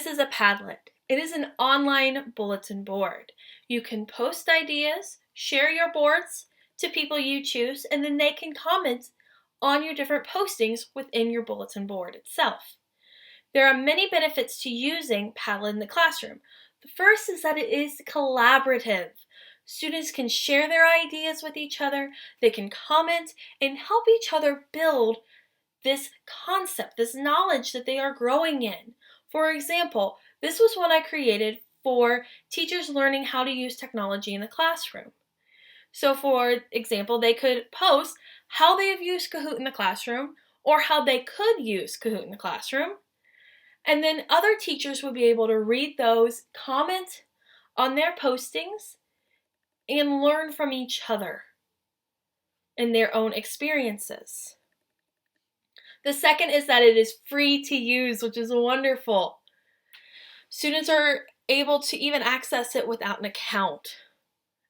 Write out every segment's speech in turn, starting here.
This is a Padlet. It is an online bulletin board. You can post ideas, share your boards to people you choose, and then they can comment on your different postings within your bulletin board itself. There are many benefits to using Padlet in the classroom. The first is that it is collaborative. Students can share their ideas with each other, they can comment and help each other build this concept, this knowledge that they are growing in. For example, this was one I created for teachers learning how to use technology in the classroom. So for example, they could post how they have used Kahoot in the classroom or how they could use Kahoot in the classroom. And then other teachers would be able to read those, comment on their postings, and learn from each other and their own experiences. The second is that it is free to use, which is wonderful. Students are able to even access it without an account.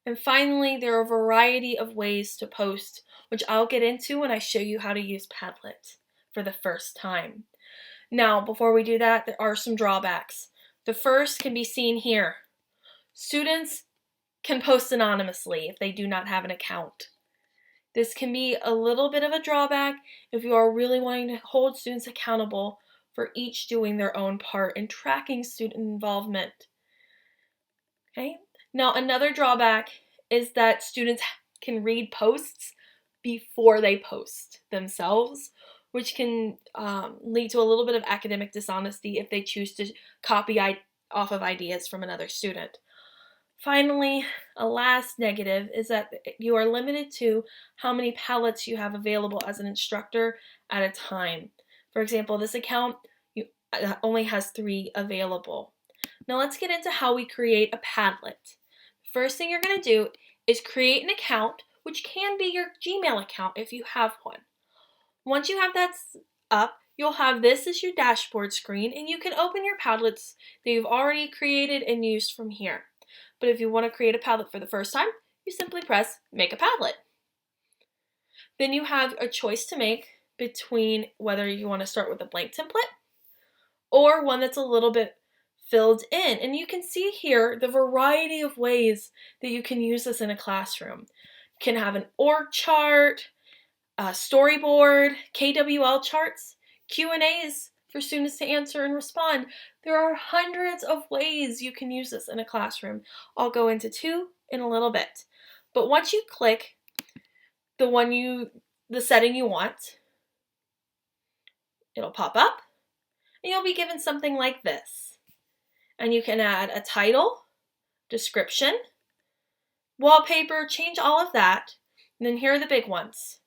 And finally, there are a variety of ways to post, which I'll get into when I show you how to use Padlet for the first time. Now, before we do that, there are some drawbacks. The first can be seen here. Students can post anonymously if they do not have an account. This can be a little bit of a drawback if you are really wanting to hold students accountable for each doing their own part and tracking student involvement. Okay. Now, another drawback is that students can read posts before they post themselves, which can lead to a little bit of academic dishonesty if they choose to copy off of ideas from another student. Finally, a last negative is that you are limited to how many Padlets you have available as an instructor at a time. For example, this account only has 3 available. Now let's get into how we create a Padlet. First thing you're going to do is create an account, which can be your Gmail account if you have one. Once you have that up, you'll have this as your dashboard screen, and you can open your Padlets that you've already created and used from here. But if you want to create a Padlet for the first time, you simply press Make a Padlet. Then you have a choice to make between whether you want to start with a blank template or one that's a little bit filled in. And you can see here the variety of ways that you can use this in a classroom. You can have an org chart, a storyboard, KWL charts, Q&As for students to answer and respond. There are hundreds of ways you can use this in a classroom. I'll go into 2 in a little bit. But once you click the setting you want, it'll pop up and you'll be given something like this. And you can add a title, description, wallpaper, change all of that. And then here are the big ones.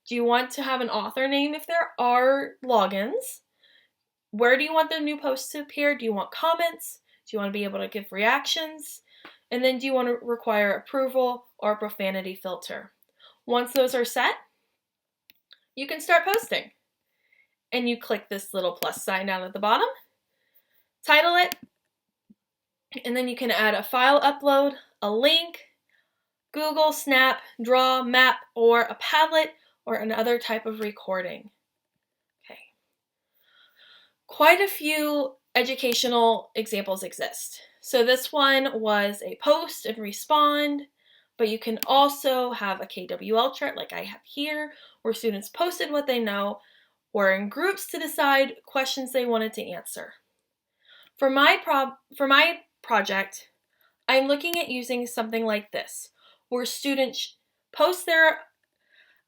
Do you want to have an author name if there are logins? Where do you want the new posts to appear? Do you want comments? Do you want to be able to give reactions? And then do you want to require approval or a profanity filter? Once those are set, you can start posting. And you click this little plus sign down at the bottom, title it, and then you can add a file upload, a link, Google, Snap, Draw, Map, or a Padlet, or another type of recording. Okay. Quite a few educational examples exist. So this one was a post and respond, but you can also have a KWL chart like I have here, where students posted what they know, or in groups to decide questions they wanted to answer. For my project, I'm looking at using something like this, where students post their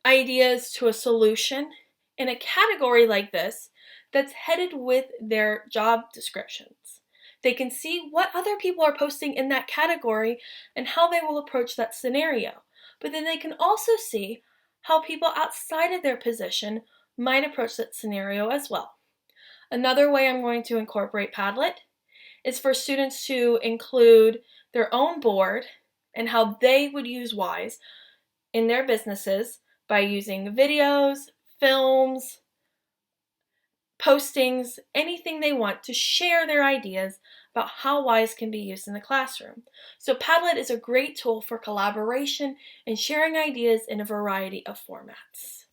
ideas to a solution in a category like this that's headed with their job descriptions. They can see what other people are posting in that category and how they will approach that scenario. But then they can also see how people outside of their position might approach that scenario as well. Another way I'm going to incorporate Padlet is for students to include their own board and how they would use WISE in their businesses by using videos, films, postings, anything they want to share their ideas about how WISE can be used in the classroom. So Padlet is a great tool for collaboration and sharing ideas in a variety of formats.